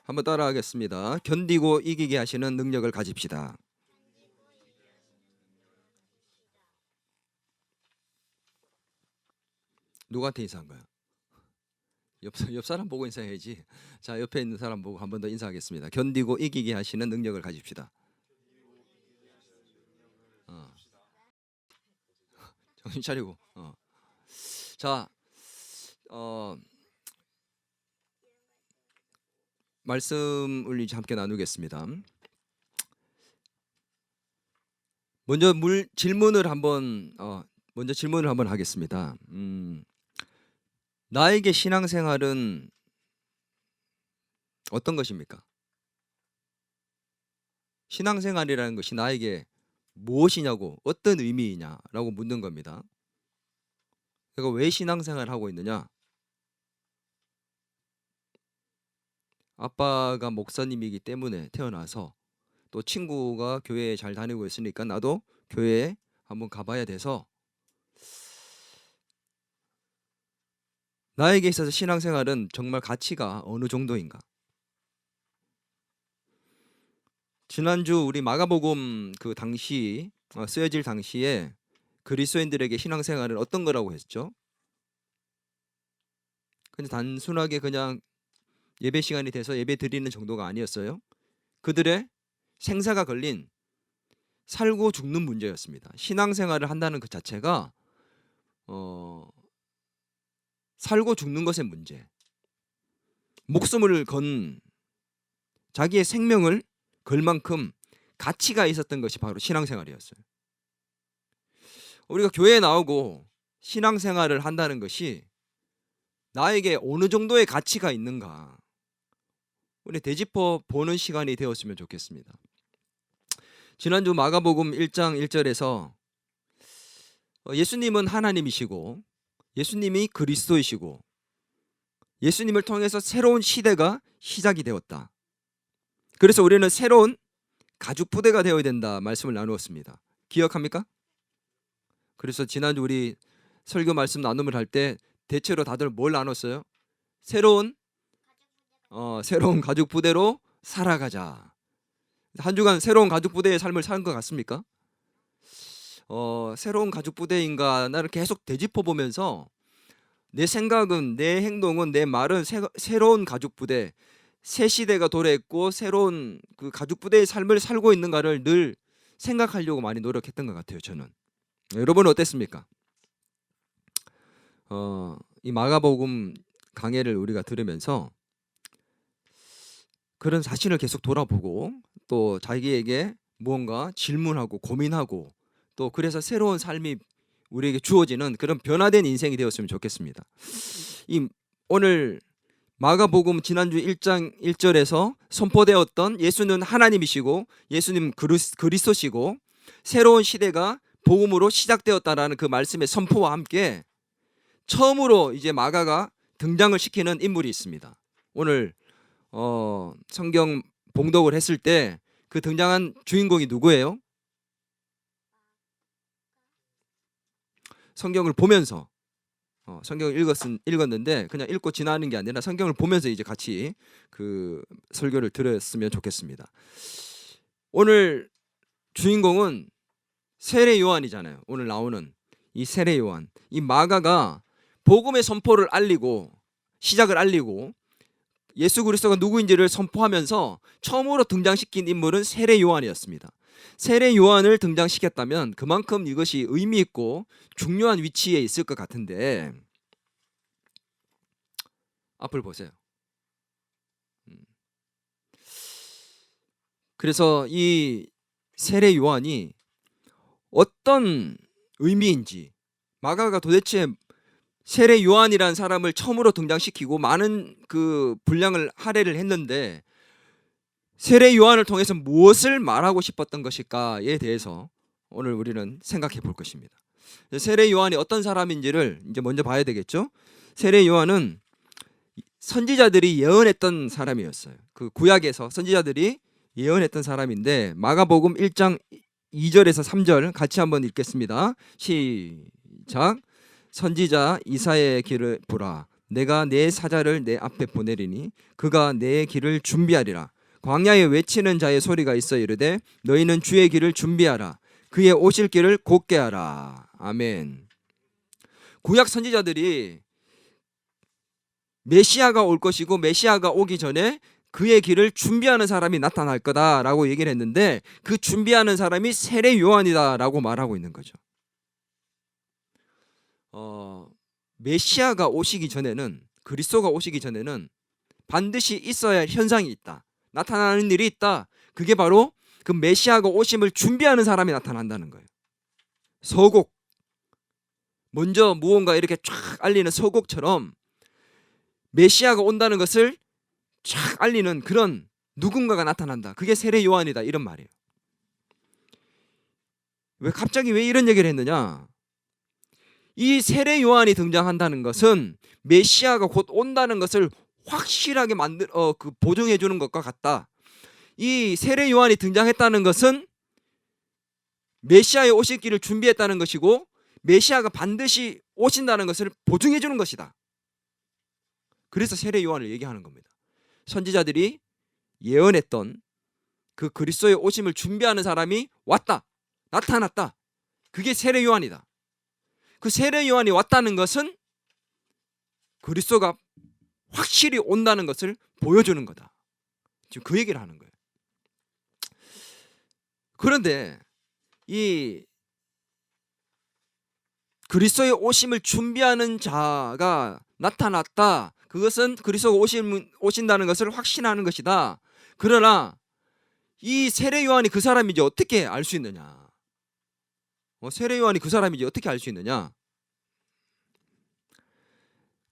한번 따라하겠습니다. 견디고 이기게 하시는 능력을 가집시다. 누구한테 인사한 거야? 옆 사람 보고 인사해야지. 자, 옆에 있는 사람 보고 한 번 더 인사하겠습니다. 견디고 이기게 하시는 능력을 가집시다. 정신 차리고. 자, 말씀을 이제 함께 나누겠습니다. 먼저 질문을 한번 하겠습니다. 나에게 신앙생활은 어떤 것입니까? 신앙생활이라는 것이 나에게 무엇이냐고, 어떤 의미이냐라고 묻는 겁니다. 내가 왜 신앙생활을 하고 있느냐? 아빠가 목사님이기 때문에 태어나서, 또 친구가 교회에 잘 다니고 있으니까 나도 교회에 한번 가봐야 돼서, 나에게 있어서 신앙생활은 정말 가치가 어느 정도인가? 지난주 우리 마가복음 그 당시 쓰여질 당시에 그리스도인들에게 신앙생활은 어떤 거라고 했죠? 그냥 단순하게 그냥 예배 시간이 돼서 예배 드리는 정도가 아니었어요. 그들의 생사가 걸린 살고 죽는 문제였습니다. 신앙생활을 한다는 그 자체가 살고 죽는 것의 문제, 목숨을 건, 자기의 생명을 걸 만큼 가치가 있었던 것이 바로 신앙생활이었어요. 우리가 교회에 나오고 신앙생활을 한다는 것이 나에게 어느 정도의 가치가 있는가, 우리 되짚어 보는 시간이 되었으면 좋겠습니다. 지난주 마가복음 1장 1절에서 예수님은 하나님이시고 예수님이 그리스도이시고 예수님을 통해서 새로운 시대가 시작이 되었다. 그래서 우리는 새로운 가죽 부대가 되어야 된다 말씀을 나누었습니다. 기억합니까? 그래서 지난주 우리 설교 말씀 나눔을 할 때 대체로 다들 뭘 나눴어요? 새로운 가죽 부대로 살아가자. 한 주간 새로운 가죽 부대의 삶을 사는 것 같습니까? 새로운 가죽 부대인가 나를 계속 되짚어 보면서 내 생각은, 내 행동은, 내 말은 새로운 가죽 부대, 새 시대가 도래했고 새로운 그 가죽 부대의 삶을 살고 있는가를 늘 생각하려고 많이 노력했던 것 같아요. 저는. 여러분은 어땠습니까? 이 마가복음 강해를 우리가 들으면서 그런 자신을 계속 돌아보고 또 자기에게 무언가 질문하고 고민하고 또 그래서 새로운 삶이 우리에게 주어지는 그런 변화된 인생이 되었으면 좋겠습니다. 오늘 마가복음 지난주 1장 1절에서 선포되었던 예수는 하나님이시고 예수님 그리스도시고 새로운 시대가 복음으로 시작되었다라는 그 말씀의 선포와 함께 처음으로 이제 마가가 등장을 시키는 인물이 있습니다. 오늘 성경 봉독을 했을 때 그 등장한 주인공이 누구예요? 성경을 보면서 성경을 읽었는데 그냥 읽고 지나는 게 아니라 성경을 보면서 이제 같이 그 설교를 들었으면 좋겠습니다. 오늘 주인공은 세례 요한이잖아요. 오늘 나오는 이 세례 요한, 이 마가가 복음의 선포를 알리고 시작을 알리고 예수 그리스도가 누구인지를 선포하면서 처음으로 등장시킨 인물은 세례 요한이었습니다. 세례 요한을 등장시켰다면 그만큼 이것이 의미 있고 중요한 위치에 있을 것 같은데 앞을 보세요. 그래서 이 세례 요한이 어떤 의미인지, 마가가 도대체 세례 요한이라는 사람을 처음으로 등장시키고 많은 그 분량을 할애를 했는데 세례 요한을 통해서 무엇을 말하고 싶었던 것일까에 대해서 오늘 우리는 생각해 볼 것입니다. 세례 요한이 어떤 사람인지를 이제 먼저 봐야 되겠죠. 세례 요한은 선지자들이 예언했던 사람이었어요. 그 구약에서 선지자들이 예언했던 사람인데 마가복음 1장 2절에서 3절 같이 한번 읽겠습니다. 시작. 선지자 이사야의 길을 보라. 내가 내 사자를 내 앞에 보내리니 그가 내 길을 준비하리라. 광야에 외치는 자의 소리가 있어 이르되 너희는 주의 길을 준비하라. 그의 오실 길을 곧게 하라. 아멘. 구약 선지자들이 메시아가 올 것이고 메시아가 오기 전에 그의 길을 준비하는 사람이 나타날 거다라고 얘기를 했는데 그 준비하는 사람이 세례 요한이다라고 말하고 있는 거죠. 메시아가 오시기 전에는, 그리스도가 오시기 전에는 반드시 있어야 할 현상이 있다. 나타나는 일이 있다. 그게 바로 그 메시아가 오심을 준비하는 사람이 나타난다는 거예요. 서곡, 먼저 무언가 이렇게 쫙 알리는 서곡처럼 메시아가 온다는 것을 쫙 알리는 그런 누군가가 나타난다. 그게 세례 요한이다, 이런 말이에요. 갑자기 왜 이런 얘기를 했느냐? 이 세례 요한이 등장한다는 것은 메시아가 곧 온다는 것을 확실하게 보증해 주는 것과 같다. 이 세례 요한이 등장했다는 것은 메시아의 오실 길을 준비했다는 것이고 메시아가 반드시 오신다는 것을 보증해 주는 것이다. 그래서 세례 요한을 얘기하는 겁니다. 선지자들이 예언했던 그 그리스도의 오심을 준비하는 사람이 왔다, 나타났다. 그게 세례 요한이다. 그 세례 요한이 왔다는 것은 그리스도가 확실히 온다는 것을 보여주는 거다. 지금 그 얘기를 하는 거예요. 그런데 이 그리스도의 오심을 준비하는 자가 나타났다. 그것은 그리스도가 오신다는 것을 확신하는 것이다. 그러나 이 세례 요한이 그 사람인지 어떻게 알 수 있느냐? 세례 요한이 그 사람인지 어떻게 알 수 있느냐?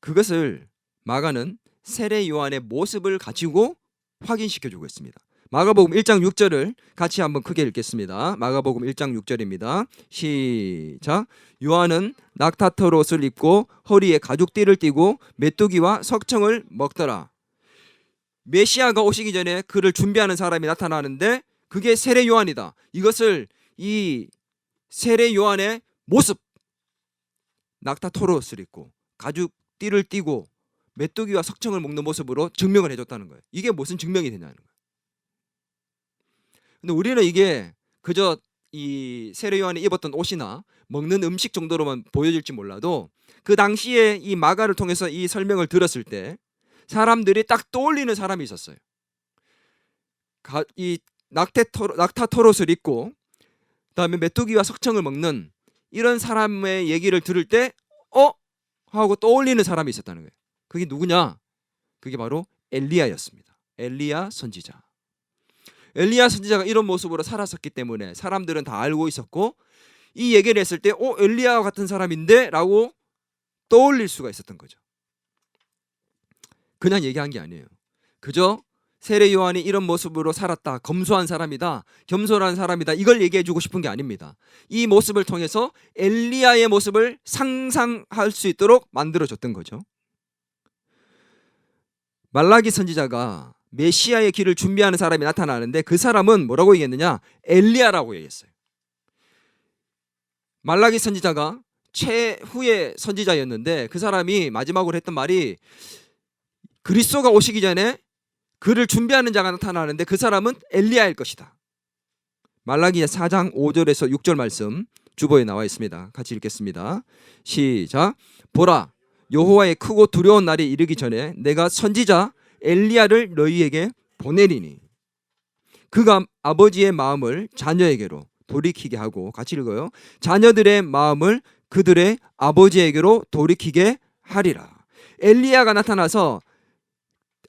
그것을 마가는 세례 요한의 모습을 가지고 확인시켜 주고 있습니다. 마가복음 1장 6절을 같이 한번 크게 읽겠습니다. 마가복음 1장 6절입니다. 시작. 요한은 낙타털 옷을 입고 허리에 가죽띠를 띠고 메뚜기와 석청을 먹더라. 메시아가 오시기 전에 그를 준비하는 사람이 나타나는데 그게 세례 요한이다. 이것을 이 세례 요한의 모습, 낙타털 옷을 입고 가죽띠를 띠고 메뚜기와 석청을 먹는 모습으로 증명을 해줬다는 거예요. 이게 무슨 증명이 되냐는 거예요. 근데 우리는 이게 그저 이 세례 요한이 입었던 옷이나 먹는 음식 정도로만 보여질지 몰라도 그 당시에 이 마가를 통해서 이 설명을 들었을 때 사람들이 딱 떠올리는 사람이 있었어요. 이 낙타 털옷을 입고 그다음에 메뚜기와 석청을 먹는 이런 사람의 얘기를 들을 때 하고 떠올리는 사람이 있었다는 거예요. 그게 누구냐? 그게 바로 엘리야였습니다. 엘리야 선지자. 엘리야 선지자가 이런 모습으로 살았었기 때문에 사람들은 다 알고 있었고 이 얘기를 했을 때 엘리야와 같은 사람인데 라고 떠올릴 수가 있었던 거죠. 그냥 얘기한 게 아니에요. 그저 세례 요한이 이런 모습으로 살았다, 검소한 사람이다, 겸손한 사람이다, 이걸 얘기해 주고 싶은 게 아닙니다. 이 모습을 통해서 엘리야의 모습을 상상할 수 있도록 만들어줬던 거죠. 말라기 선지자가 메시아의 길을 준비하는 사람이 나타나는데 그 사람은 뭐라고 얘기했느냐? 엘리야라고 얘기했어요. 말라기 선지자가 최후의 선지자였는데 그 사람이 마지막으로 했던 말이 그리스도가 오시기 전에 그를 준비하는 자가 나타나는데 그 사람은 엘리야일 것이다. 말라기 4장 5절에서 6절 말씀 주보에 나와 있습니다. 같이 읽겠습니다. 시작. 보라, 여호와의 크고 두려운 날이 이르기 전에 내가 선지자 엘리야를 너희에게 보내리니 그가 아버지의 마음을 자녀에게로 돌이키게 하고, 같이 읽어요. 자녀들의 마음을 그들의 아버지에게로 돌이키게 하리라. 엘리야가 나타나서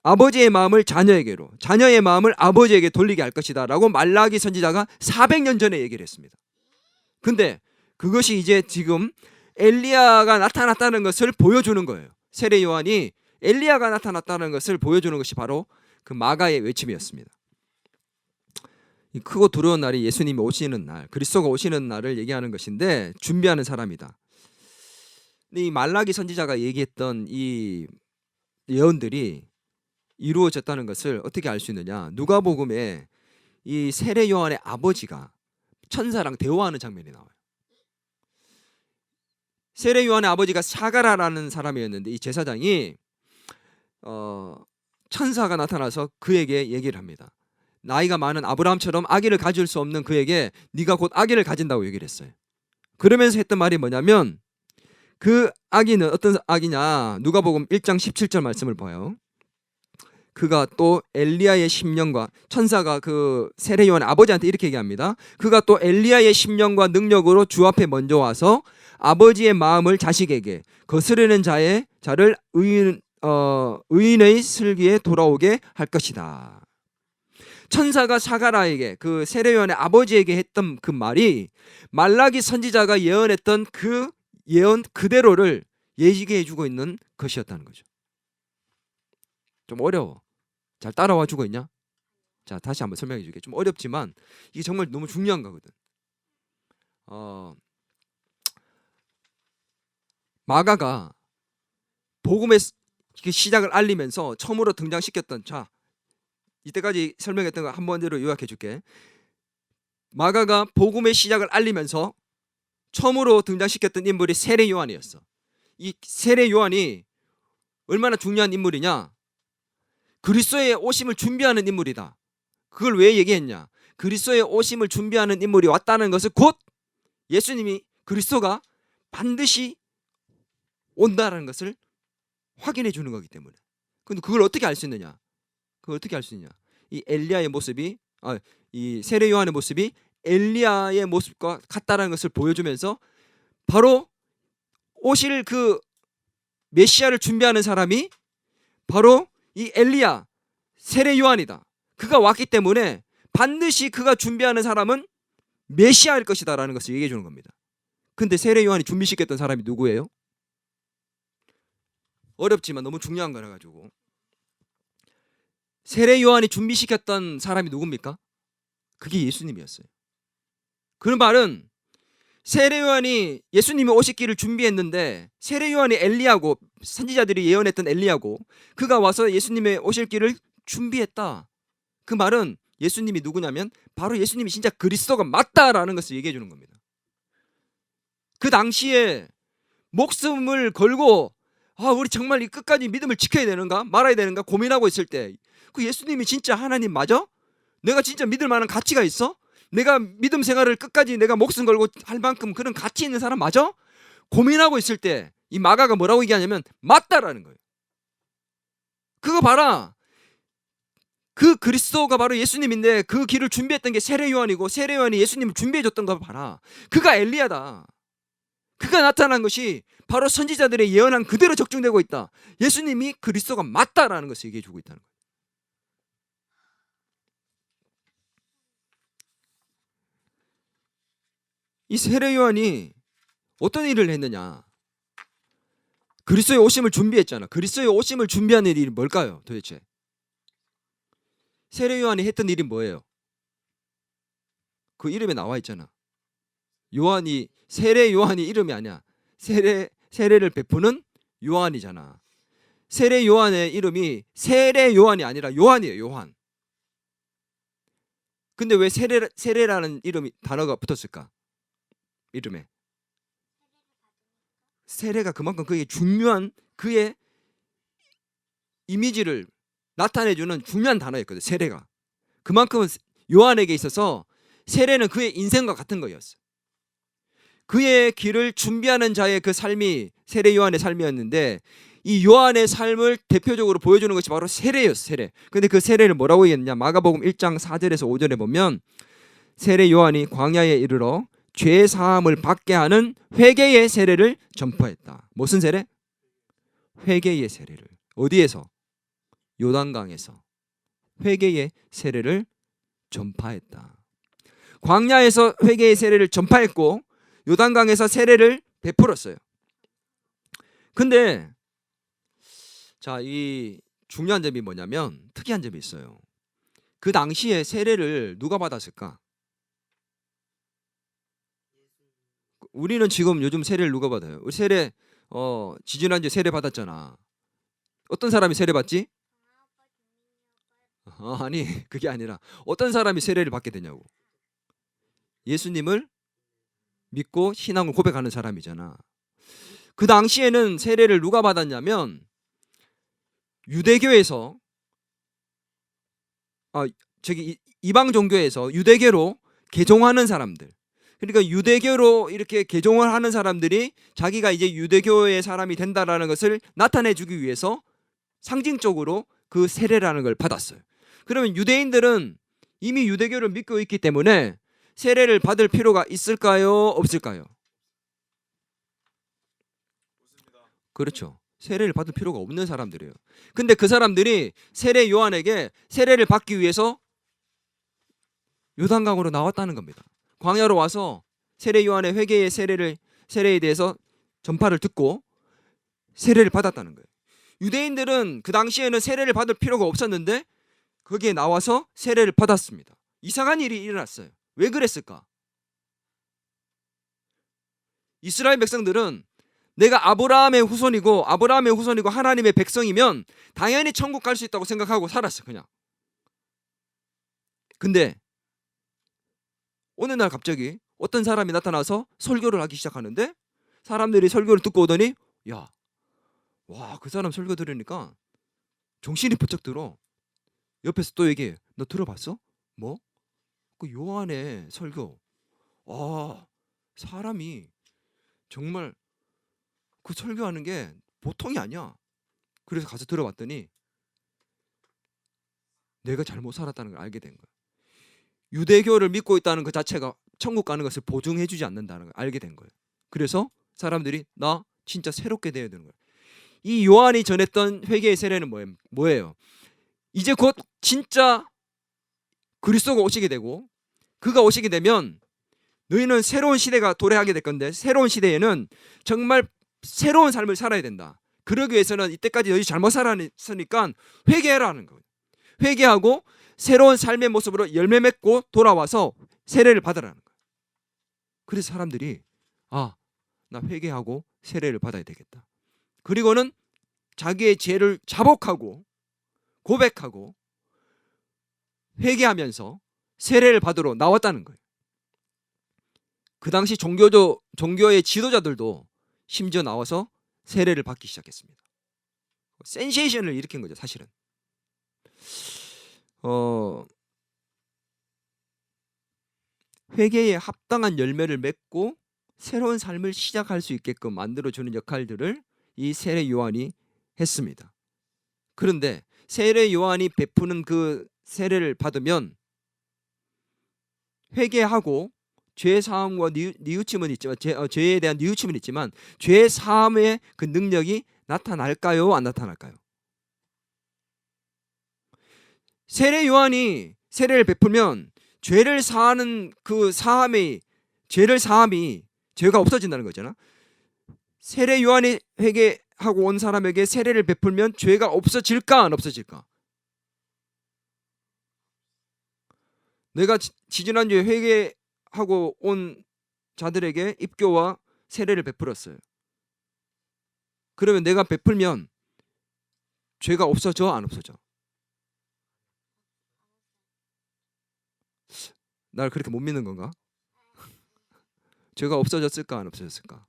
아버지의 마음을 자녀에게로, 자녀의 마음을 아버지에게 돌리게 할 것이다 라고 말라기 선지자가 400년 전에 얘기를 했습니다. 근데 그것이 이제 지금 엘리야가 나타났다는 것을 보여주는 거예요. 세례 요한이 엘리야가 나타났다는 것을 보여주는 것이 바로 그 마가의 외침이었습니다. 이 크고 두려운 날이 예수님이 오시는 날, 그리스도가 오시는 날을 얘기하는 것인데 준비하는 사람이다. 근데 이 말라기 선지자가 얘기했던 이 예언들이 이루어졌다는 것을 어떻게 알 수 있느냐? 누가복음에 이 세례 요한의 아버지가 천사랑 대화하는 장면이 나와요. 세례 요한의 아버지가 사가라라는 사람이었는데 이 제사장이 천사가 나타나서 그에게 얘기를 합니다. 나이가 많은 아브라함처럼 아기를 가질 수 없는 그에게 네가 곧 아기를 가진다고 얘기를 했어요. 그러면서 했던 말이 뭐냐면 그 아기는 어떤 아기냐, 누가복음 1장 17절 말씀을 봐요. 그가 또 엘리야의 심령과, 천사가 그 세례 요한의 아버지한테 이렇게 얘기합니다. 그가 또 엘리야의 심령과 능력으로 주 앞에 먼저 와서 아버지의 마음을 자식에게, 거스르는 자를 의인의 슬기에 돌아오게 할 것이다. 천사가 사가라에게, 그 세례 요한의 아버지에게 했던 그 말이 말라기 선지자가 예언했던 그 예언 그대로를 예지게 해주고 있는 것이었다는 거죠. 좀 어려워. 잘 따라와 주고 있냐? 자, 다시 한번 설명해 줄게. 좀 어렵지만 이게 정말 너무 중요한 거거든. 마가가 복음의 시작을 알리면서 처음으로 등장시켰던, 자, 이때까지 설명했던 거 한 번대로 요약해 줄게. 마가가 복음의 시작을 알리면서 처음으로 등장시켰던 인물이 세례 요한이었어. 이 세례 요한이 얼마나 중요한 인물이냐? 그리스도의 오심을 준비하는 인물이다. 그걸 왜 얘기했냐? 그리스도의 오심을 준비하는 인물이 왔다는 것을 곧 예수님이, 그리스도가 반드시 온다라는 것을 확인해 주는 거기 때문에. 근데 그걸 어떻게 알 수 있느냐? 그걸 어떻게 알 수 있냐? 이 엘리야의 모습이, 이 세례 요한의 모습이 엘리야의 모습과 같다라는 것을 보여주면서 바로 오실 그 메시아를 준비하는 사람이 바로 이 엘리야, 세례 요한이다. 그가 왔기 때문에 반드시 그가 준비하는 사람은 메시아일 것이다라는 것을 얘기해 주는 겁니다. 근데 세례 요한이 준비시켰던 사람이 누구예요? 어렵지만 너무 중요한 거라 가지고, 세례 요한이 준비시켰던 사람이 누굽니까? 그게 예수님이었어요. 그런 말은 세례 요한이 예수님이 오실 길을 준비했는데, 세례 요한이 엘리야고, 선지자들이 예언했던 엘리야고, 그가 와서 예수님의 오실 길을 준비했다. 그 말은 예수님이 누구냐면 바로 예수님이 진짜 그리스도가 맞다라는 것을 얘기해 주는 겁니다. 그 당시에 목숨을 걸고 우리 정말 이 끝까지 믿음을 지켜야 되는가 말아야 되는가 고민하고 있을 때, 그 예수님이 진짜 하나님 맞아? 내가 진짜 믿을 만한 가치가 있어? 내가 믿음 생활을 끝까지 내가 목숨 걸고 할 만큼 그런 가치 있는 사람 맞아? 고민하고 있을 때 이 마가가 뭐라고 얘기하냐면 맞다라는 거예요. 그거 봐라. 그 그리스도가 바로 예수님인데 그 길을 준비했던 게 세례 요한이고, 세례 요한이 예수님을 준비해 줬던 거 봐라. 그가 엘리야다. 그가 나타난 것이 바로 선지자들의 예언한 그대로 적중되고 있다. 예수님이 그리스도가 맞다라는 것을 얘기해 주고 있다는 거예요. 이 세례 요한이 어떤 일을 했느냐? 그리스도의 오심을 준비했잖아. 그리스도의 오심을 준비하는 일이 뭘까요? 도대체 세례 요한이 했던 일이 뭐예요? 그 이름에 나와 있잖아. 요한이, 세례 요한이 이름이 아니야. 세례를 베푸는 요한이잖아. 세례 요한의 이름이 세례 요한이 아니라 요한이에요. 요한. 근데 왜 세례라는 이름이, 단어가 붙었을까? 이름에. 세례가 그만큼 그의 중요한, 그의 이미지를 나타내주는 중요한 단어였거든. 세례가. 그만큼 요한에게 있어서 세례는 그의 인생과 같은 거였어. 그의 길을 준비하는 자의 그 삶이 세례 요한의 삶이었는데, 이 요한의 삶을 대표적으로 보여주는 것이 바로 세례였어. 세례. 근데 그 세례를 뭐라고 얘기했냐? 마가복음 1장 4절에서 5절에 보면 세례 요한이 광야에 이르러 죄 사함을 받게 하는 회개의 세례를 전파했다. 무슨 세례? 회개의 세례를. 어디에서? 요단강에서 회개의 세례를 전파했다. 광야에서 회개의 세례를 전파했고 요단강에서 세례를 베풀었어요. 근데 자, 이 중요한 점이 뭐냐면, 특이한 점이 있어요. 그 당시에 세례를 누가 받았을까? 우리는 지금 요즘 세례를 누가 받아요? 우리 세례 지지난주에 세례 받았잖아. 어떤 사람이 세례 받지? 아니, 그게 아니라 어떤 사람이 세례를 받게 되냐고. 예수님을 믿고 신앙을 고백하는 사람이잖아. 그 당시에는 세례를 누가 받았냐면 유대교에서 이방 종교에서 유대교로 개종하는 사람들, 그러니까 유대교로 이렇게 개종을 하는 사람들이 자기가 이제 유대교의 사람이 된다라는 것을 나타내 주기 위해서 상징적으로 그 세례라는 걸 받았어요. 그러면 유대인들은 이미 유대교를 믿고 있기 때문에 세례를 받을 필요가 있을까요? 없을까요? 그렇죠. 세례를 받을 필요가 없는 사람들이에요. 근데 그 사람들이 세례 요한에게 세례를 받기 위해서 요단강으로 나왔다는 겁니다. 광야로 와서 세례 요한의 회개의 세례에 대해서 전파를 듣고 세례를 받았다는 거예요. 유대인들은 그 당시에는 세례를 받을 필요가 없었는데 거기에 나와서 세례를 받았습니다. 이상한 일이 일어났어요. 왜 그랬을까? 이스라엘 백성들은 내가 아브라함의 후손이고 하나님의 백성이면 당연히 천국 갈 수 있다고 생각하고 살았어, 그냥. 근데 어느 날 갑자기 어떤 사람이 나타나서 설교를 하기 시작하는데 사람들이 설교를 듣고 오더니 그 사람 설교 들으니까 정신이 번쩍 들어. 옆에서 또 얘기해. 너 들어봤어? 뭐? 그 요한의 설교. 사람이 정말 그 설교하는 게 보통이 아니야. 그래서 가서 들어봤더니 내가 잘못 살았다는 걸 알게 된 거야. 유대교를 믿고 있다는 그 자체가 천국 가는 것을 보증해주지 않는다는 걸 알게 된 거예요. 그래서 사람들이 나 진짜 새롭게 되어야 되는 거예요. 이 요한이 전했던 회개의 세례는 뭐예요? 이제 곧 진짜 그리스도가 오시게 되고 그가 오시게 되면 너희는 새로운 시대가 도래하게 될 건데 새로운 시대에는 정말 새로운 삶을 살아야 된다. 그러기 위해서는 이때까지 너희 잘못 살았으니까 회개하라는 거예요. 회개하고 새로운 삶의 모습으로 열매 맺고 돌아와서 세례를 받으라는 거예요. 그래서 사람들이 나 회개하고 세례를 받아야 되겠다. 그리고는 자기의 죄를 자복하고 고백하고 회개하면서 세례를 받으러 나왔다는 거예요. 그 당시 종교의 지도자들도 심지어 나와서 세례를 받기 시작했습니다. 센세이션을 일으킨 거죠, 사실은. 회개에 합당한 열매를 맺고 새로운 삶을 시작할 수 있게끔 만들어주는 역할들을 이 세례 요한이 했습니다. 그런데 세례 요한이 베푸는 그 세례를 받으면 회개하고 죄 사함과 뉘우침은 있지만 죄에 대한 뉘우침은 있지만 죄 사함의 그 능력이 나타날까요? 안 나타날까요? 세례 요한이 세례를 베풀면 죄를 사하는 그 사함이 죄가 없어진다는 거잖아. 세례 요한이 회개하고 온 사람에게 세례를 베풀면 죄가 없어질까 안 없어질까? 내가 지지난주에 회개하고 온 자들에게 입교와 세례를 베풀었어요. 그러면 내가 베풀면 죄가 없어져 안 없어져? 날 그렇게 못 믿는 건가? 죄가 없어졌을까 안 없어졌을까?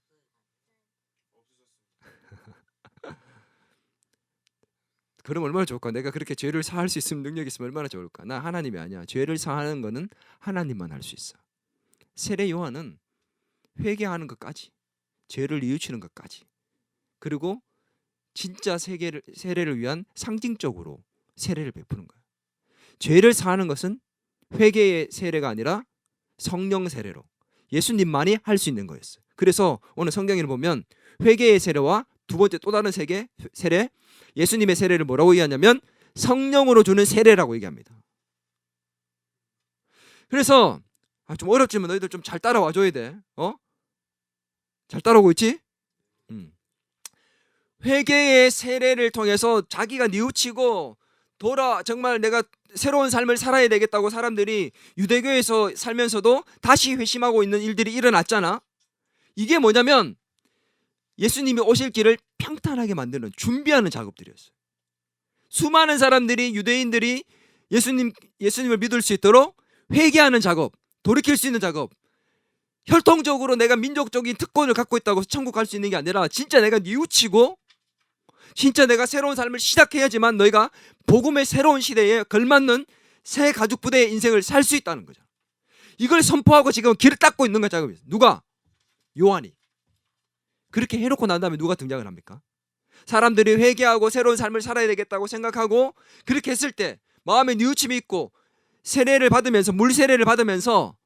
그럼 얼마나 좋을까? 내가 그렇게 죄를 사할 수 있으면 능력이 있으면 얼마나 좋을까? 나 하나님이 아니야. 죄를 사하는 거는 하나님만 할 수 있어. 세례 요한은 회개하는 것까지, 죄를 뉘우치는 것까지, 그리고 진짜 세례를 위한 상징적으로 세례를 베푸는 거야. 죄를 사하는 것은 회개의 세례가 아니라 성령 세례로 예수님만이 할 수 있는 거였어요. 그래서 오늘 성경을 보면 회개의 세례와 두 번째 또 다른 세례, 예수님의 세례를 뭐라고 얘기하냐면 성령으로 주는 세례라고 얘기합니다. 그래서 좀 어렵지만 너희들 좀 잘 따라와 줘야 돼. 잘 따라오고 있지? 회개의 세례를 통해서 자기가 뉘우치고 정말 내가 새로운 삶을 살아야 되겠다고 사람들이 유대교에서 살면서도 다시 회심하고 있는 일들이 일어났잖아. 이게 뭐냐면 예수님이 오실 길을 평탄하게 만드는 준비하는 작업들이었어요. 수많은 사람들이 유대인들이 예수님을 믿을 수 있도록 회개하는 작업, 돌이킬 수 있는 작업, 혈통적으로 내가 민족적인 특권을 갖고 있다고 천국 갈 수 있는 게 아니라 진짜 내가 뉘우치고 진짜 내가 새로운 삶을 시작해야지만 너희가 복음의 새로운 시대에 걸맞는 새 가죽 부대의 인생을 살 수 있다는 거죠. 이걸 선포하고 지금 길을 닦고 있는 거죠. 누가? 요한이. 그렇게 해놓고 난 다음에 누가 등장을 합니까? 사람들이 회개하고 새로운 삶을 살아야 되겠다고 생각하고 그렇게 했을 때 마음에 뉘우침이 있고 세례를 받으면서 물 세례를 받으면서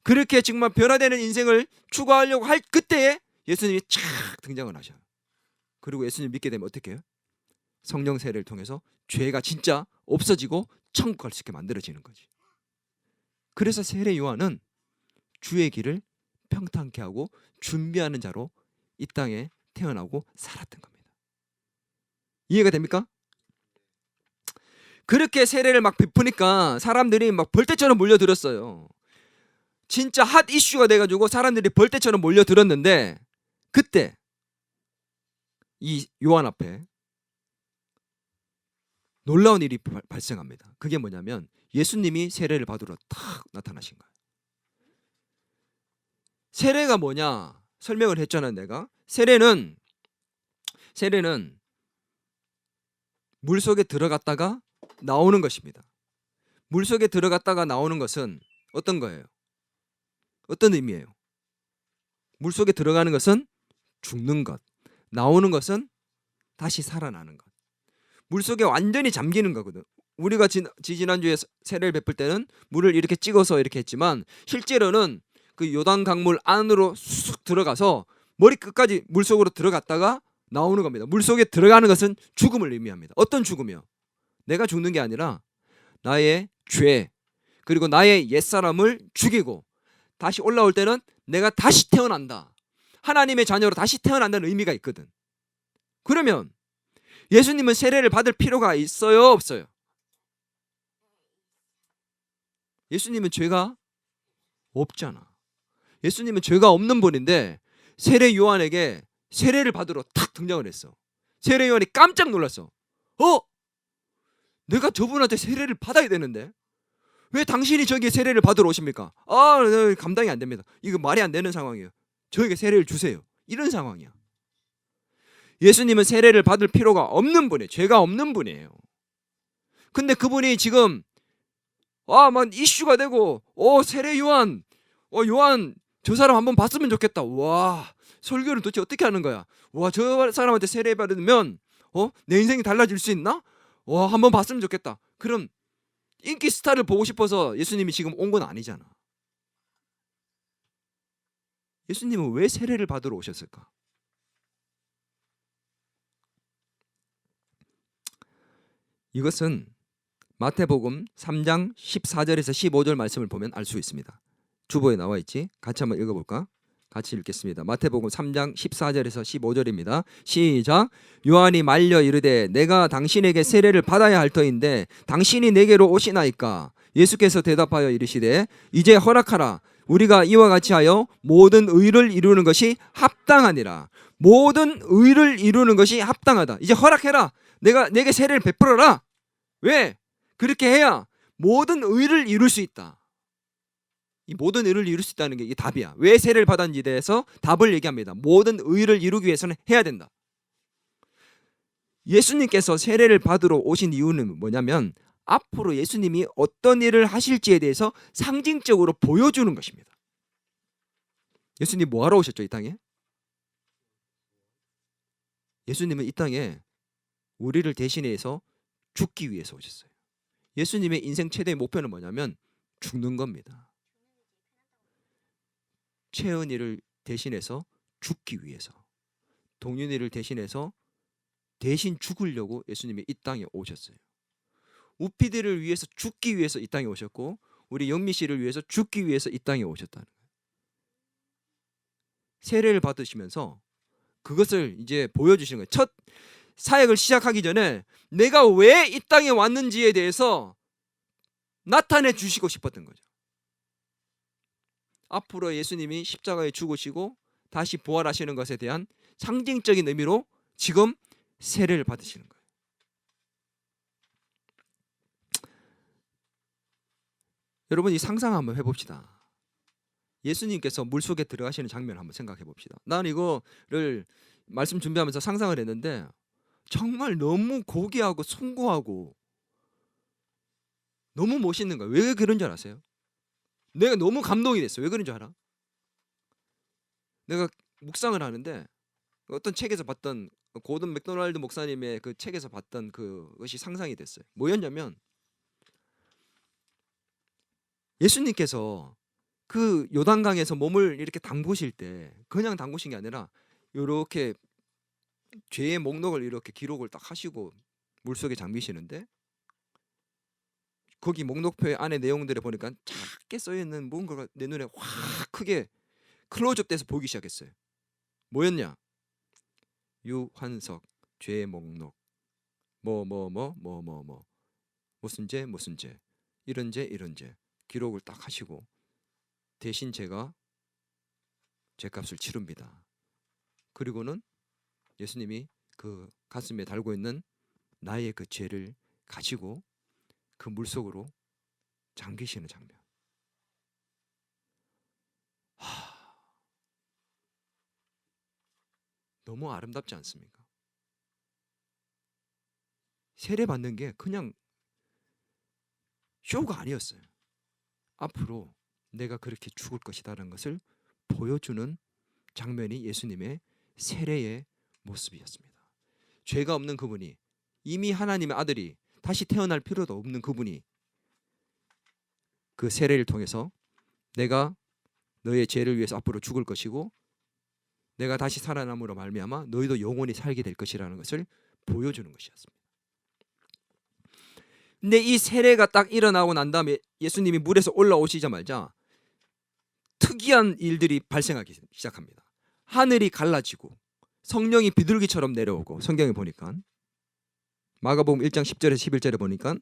그렇게 정말 변화되는 인생을 추구하려고 할 그때에 예수님이 착 등장을 하셔요. 그리고 예수님 믿게 되면 어떻게 해요? 성령 세례를 통해서 죄가 진짜 없어지고 천국 갈 수 있게 만들어지는 거지. 그래서 세례 요한은 주의 길을 평탄케 하고 준비하는 자로 이 땅에 태어나고 살았던 겁니다. 이해가 됩니까? 그렇게 세례를 막 베푸니까 사람들이 막 벌떼처럼 몰려들었어요. 진짜 핫 이슈가 돼가지고 사람들이 벌떼처럼 몰려들었는데 그때 이 요한 앞에 놀라운 일이 발생합니다. 그게 뭐냐면 예수님이 세례를 받으러 탁 나타나신 거예요. 세례가 뭐냐 설명을 했잖아요. 내가 세례는 물속에 들어갔다가 나오는 것입니다. 물속에 들어갔다가 나오는 것은 어떤 거예요? 어떤 의미예요? 물속에 들어가는 것은 죽는 것, 나오는 것은 다시 살아나는 것. 물속에 완전히 잠기는 거거든. 우리가 지난주에 세례를 베풀 때는 물을 이렇게 찍어서 이렇게 했지만 실제로는 그 요단 강물 안으로 쑥 들어가서 머리 끝까지 물속으로 들어갔다가 나오는 겁니다. 물속에 들어가는 것은 죽음을 의미합니다. 어떤 죽음이요? 내가 죽는 게 아니라 나의 죄 그리고 나의 옛사람을 죽이고 다시 올라올 때는 내가 다시 태어난다. 하나님의 자녀로 다시 태어난다는 의미가 있거든. 그러면 예수님은 세례를 받을 필요가 있어요? 없어요? 예수님은 죄가 없잖아. 예수님은 죄가 없는 분인데 세례 요한에게 세례를 받으러 탁 등장을 했어. 세례 요한이 깜짝 놀랐어. 내가 저분한테 세례를 받아야 되는데 왜 당신이 저기에 세례를 받으러 오십니까? 감당이 안 됩니다. 이거 말이 안 되는 상황이에요. 저에게 세례를 주세요. 이런 상황이야. 예수님은 세례를 받을 필요가 없는 분이에요. 죄가 없는 분이에요. 근데 그분이 지금 막 이슈가 되고 세례 요한 요한 저 사람 한번 봤으면 좋겠다. 와 설교를 도대체 어떻게 하는 거야? 와 저 사람한테 세례 받으면 내 인생이 달라질 수 있나? 와 한번 봤으면 좋겠다. 그럼 인기 스타를 보고 싶어서 예수님이 지금 온 건 아니잖아. 예수님은 왜 세례를 받으러 오셨을까? 이것은 마태복음 3장 14절에서 15절 말씀을 보면 알 수 있습니다. 주보에 나와 있지? 같이 한번 읽어볼까? 같이 읽겠습니다. 마태복음 3장 14절에서 15절입니다. 시작. 요한이 말려 이르되 내가 당신에게 세례를 받아야 할 터인데 당신이 내게로 오시나이까? 예수께서 대답하여 이르시되 이제 허락하라. 우리가 이와 같이 하여 모든 의를 이루는 것이 합당하니라. 모든 의를 이루는 것이 합당하다. 이제 허락해라. 내게 세례를 베풀어라. 왜? 그렇게 해야 모든 의를 이룰 수 있다. 이 모든 의를 이룰 수 있다는 게 이게 답이야. 왜 세례를 받았는지에 대해서 답을 얘기합니다. 모든 의를 이루기 위해서는 해야 된다. 예수님께서 세례를 받으러 오신 이유는 뭐냐면 앞으로 예수님이 어떤 일을 하실지에 대해서 상징적으로 보여주는 것입니다. 예수님 뭐하러 오셨죠? 이 땅에? 예수님은 이 땅에 우리를 대신해서 죽기 위해서 오셨어요. 예수님의 인생 최대의 목표는 뭐냐면 죽는 겁니다. 채은이를 대신해서 죽기 위해서, 동윤이를 대신해서 대신 죽으려고 예수님이 이 땅에 오셨어요. 우피디를 위해서 죽기 위해서 이 땅에 오셨고 우리 영미 씨를 위해서 죽기 위해서 이 땅에 오셨다는 거예요. 세례를 받으시면서 그것을 이제 보여주시는 거예요. 첫 사역을 시작하기 전에 내가 왜 이 땅에 왔는지에 대해서 나타내 주시고 싶었던 거죠. 앞으로 예수님이 십자가에 죽으시고 다시 부활하시는 것에 대한 상징적인 의미로 지금 세례를 받으시는 거예요. 여러분 이 상상 한번 해봅시다. 예수님께서 물속에 들어가시는 장면을 한번 생각해 봅시다. 난 이거를 말씀 준비하면서 상상을 했는데 정말 너무 고귀하고 숭고하고 너무 멋있는 거예요. 왜 그런 줄 아세요? 내가 너무 감동이 됐어요. 왜 그런 줄 알아? 내가 묵상을 하는데 어떤 책에서 봤던 고든 맥도날드 목사님의 그 책에서 봤던 그것이 상상이 됐어요. 뭐였냐면 예수님께서 그 요단강에서 몸을 이렇게 담그실 때 그냥 담그신 게 아니라 이렇게 죄의 목록을 이렇게 기록을 딱 하시고 물속에 잠기시는데 거기 목록표의 안에 내용들을 보니까 작게 써있는 뭔가가 내 눈에 확 크게 클로즈업 돼서 보이기 시작했어요. 뭐였냐? 유환석 죄의 목록 뭐 무슨 죄 이런 죄 기록을 딱 하시고 대신 제가 죄값을 치릅니다. 그리고는 예수님이 그 가슴에 달고 있는 나의 그 죄를 가지고 그 물속으로 잠기시는 장면. 너무 아름답지 않습니까? 세례 받는 게 그냥 쇼가 아니었어요. 앞으로 내가 그렇게 죽을 것이다라는 것을 보여주는 장면이 예수님의 세례의 모습이었습니다. 죄가 없는 그분이, 이미 하나님의 아들이, 다시 태어날 필요도 없는 그분이 그 세례를 통해서 내가 너의 죄를 위해서 앞으로 죽을 것이고 내가 다시 살아남으로 말미암아 너희도 영원히 살게 될 것이라는 것을 보여주는 것이었습니다. 근데 이 세례가 딱 일어나고 난 다음에 예수님이 물에서 올라오시자마자 특이한 일들이 발생하기 시작합니다. 하늘이 갈라지고 성령이 비둘기처럼 내려오고, 성경에 보니까 마가복음 1장 10절에서 11절에 보니까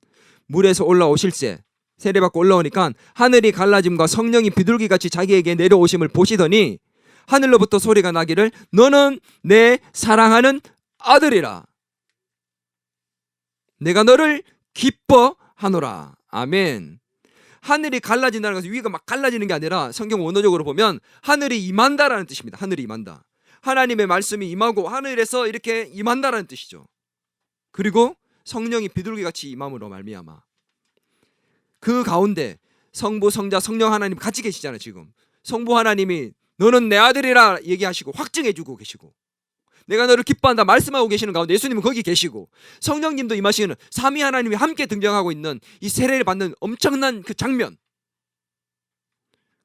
물에서 올라오실새 세례받고 올라오니까 하늘이 갈라짐과 성령이 비둘기같이 자기에게 내려오심을 보시더니 하늘로부터 소리가 나기를 너는 내 사랑하는 아들이라 내가 너를 기뻐하노라. 아멘. 하늘이 갈라진다는 것은 위가 막 갈라지는 게 아니라 성경 원어적으로 보면 하늘이 임한다라는 뜻입니다. 하늘이 임한다. 하나님의 말씀이 임하고 하늘에서 이렇게 임한다라는 뜻이죠. 그리고 성령이 비둘기같이 임함으로 말미암아 그 가운데 성부, 성자, 성령 하나님 같이 계시잖아요. 지금 성부 하나님이 너는 내 아들이라 얘기하시고 확증해주고 계시고 내가 너를 기뻐한다 말씀하고 계시는 가운데 예수님은 거기 계시고 성령님도 임하시는 삼위 하나님이 함께 등장하고 있는 이 세례를 받는 엄청난 그 장면.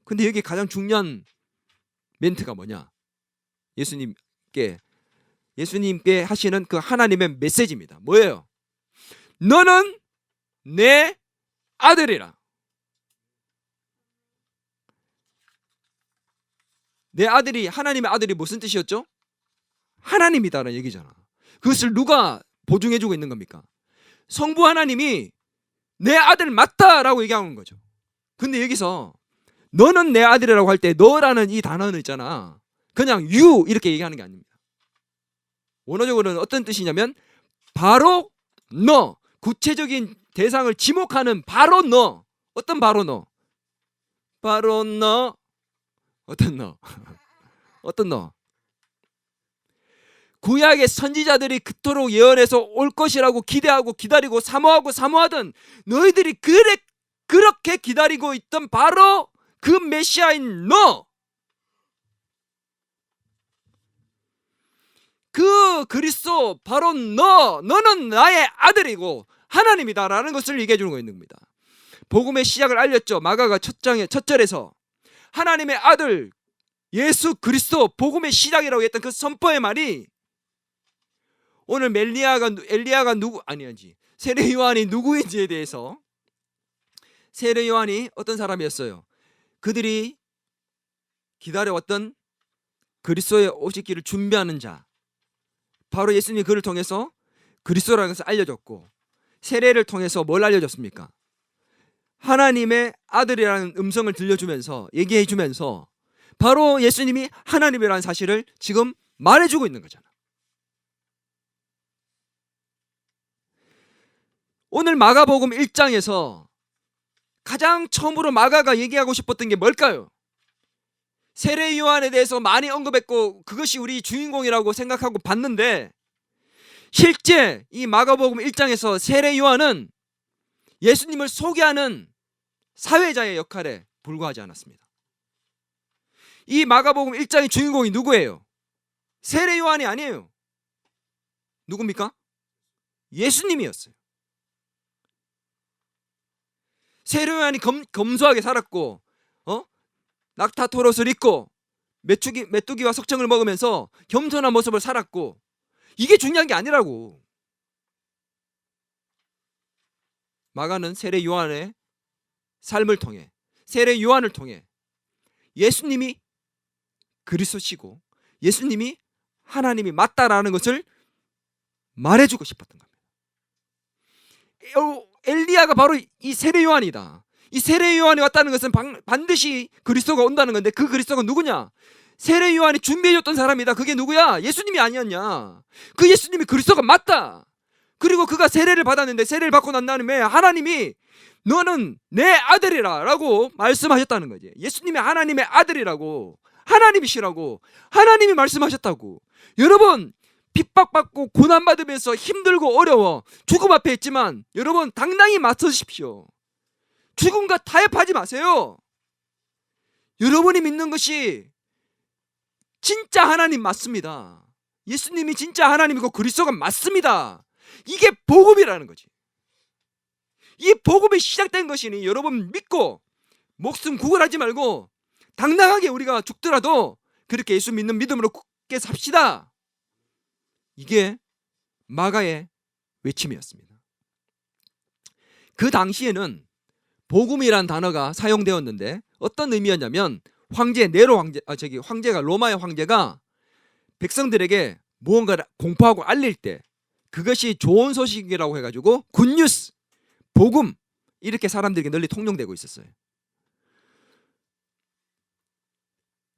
근데 여기 가장 중요한 멘트가 뭐냐? 예수님께 하시는 그 하나님의 메시지입니다. 뭐예요? 너는 내 아들이라. 내 아들이, 하나님의 아들이 무슨 뜻이었죠? 하나님이다라는 얘기잖아. 그것을 누가 보증해주고 있는 겁니까? 성부 하나님이 내 아들 맞다라고 얘기하는 거죠. 근데 여기서 너는 내 아들이라고 할 때 너라는 이 단어는 있잖아. 그냥 you 이렇게 얘기하는 게 아닙니다. 원어적으로는 어떤 뜻이냐면 바로 너, 구체적인 대상을 지목하는 바로 너. 어떤 바로 너? 바로 너. 어떤 너? 어떤 너? 구약의 선지자들이 그토록 예언해서 올 것이라고 기대하고 기다리고 사모하던 너희들이 그렇게 기다리고 있던 바로 그 메시아인 너. 그 그리스도 바로 너는 나의 아들이고 하나님이다라는 것을 얘기해 주는 겁니다. 복음의 시작을 알렸죠. 마가가 첫 절에서 하나님의 아들 예수 그리스도 복음의 시작이라고 했던 그 선포의 말이 오늘 엘리야가 누구 아니지 세례 요한이 누구인지에 대해서 세례 요한이 어떤 사람이었어요? 그들이 기다려왔던 그리스도의 오시기를 준비하는 자, 바로 예수님이 그를 통해서 그리스도라는 것을 알려줬고 세례를 통해서 뭘 알려줬습니까? 하나님의 아들이라는 음성을 들려주면서 얘기해주면서 바로 예수님이 하나님이라는 사실을 지금 말해주고 있는 거잖아. 오늘 마가복음 1장에서 가장 처음으로 마가가 얘기하고 싶었던 게 뭘까요? 세례 요한에 대해서 많이 언급했고 그것이 우리 주인공이라고 생각하고 봤는데, 실제 이 마가복음 1장에서 세례 요한은 예수님을 소개하는 사회자의 역할에 불과하지 않았습니다. 이 마가복음 1장의 주인공이 누구예요? 세례 요한이 아니에요. 누굽니까? 예수님이었어요. 세례 요한이 검소하게 살았고, 낙타 토롯을 입고 메뚜기와 석청을 먹으면서 겸손한 모습을 살았고, 이게 중요한 게 아니라고. 마가는 세례 요한의 삶을 통해, 세례 요한을 통해 예수님이 그리스도시고 예수님이 하나님이 맞다라는 것을 말해주고 싶었던 겁니다. 엘리야가 바로 이 세례 요한이다. 이 세례 요한이 왔다는 것은 반드시 그리스도가 온다는 건데, 그 그리스도가 누구냐? 세례 요한이 준비해줬던 사람이다. 그게 누구야? 예수님이 아니었냐? 그 예수님이 그리스도가 맞다. 그리고 그가 세례를 받았는데, 세례를 받고 난 다음에 하나님이 너는 내 아들이라 라고 말씀하셨다는 거지. 예수님이 하나님의 아들이라고, 하나님이시라고 하나님이 말씀하셨다고. 여러분, 핍박받고 고난받으면서 힘들고 어려워 죽음 앞에 있지만 여러분, 당당히 맞서십시오. 죽음과 타협하지 마세요. 여러분이 믿는 것이 진짜 하나님 맞습니다. 예수님이 진짜 하나님이고 그리스도가 맞습니다. 이게 복음이라는 거지. 이 복음이 시작된 것이니 여러분 믿고 목숨 구걸하지 말고 당당하게 우리가 죽더라도 그렇게 예수 믿는 믿음으로 굳게 삽시다. 이게 마가의 외침이었습니다. 그 당시에는 복음이란 단어가 사용되었는데 어떤 의미였냐면, 황제가 로마의 황제가 백성들에게 무언가를 공포하고 알릴 때 그것이 좋은 소식이라고 해가지고 굿뉴스, 복음, 이렇게 사람들에게 널리 통용되고 있었어요.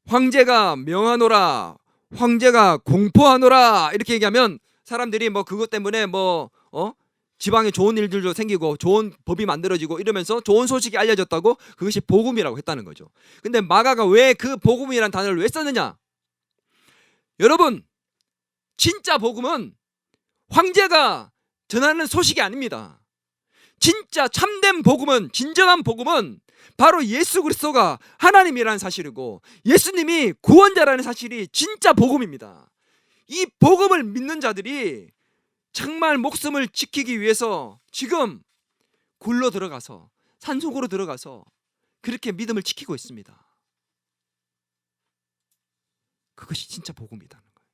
황제가 명하노라, 황제가 공포하노라 이렇게 얘기하면 사람들이 뭐 그것 때문에 지방에 좋은 일들도 생기고 좋은 법이 만들어지고 이러면서 좋은 소식이 알려졌다고 그것이 복음이라고 했다는 거죠. 근데 마가가 왜 그 복음이라는 단어를 왜 썼느냐? 여러분, 진짜 복음은 황제가 전하는 소식이 아닙니다. 진짜 참된 복음은, 진정한 복음은 바로 예수 그리스도가 하나님이라는 사실이고 예수님이 구원자라는 사실이 진짜 복음입니다. 이 복음을 믿는 자들이 정말 목숨을 지키기 위해서 지금 굴로 들어가서, 산속으로 들어가서 그렇게 믿음을 지키고 있습니다. 그것이 진짜 복음이라는 거예요.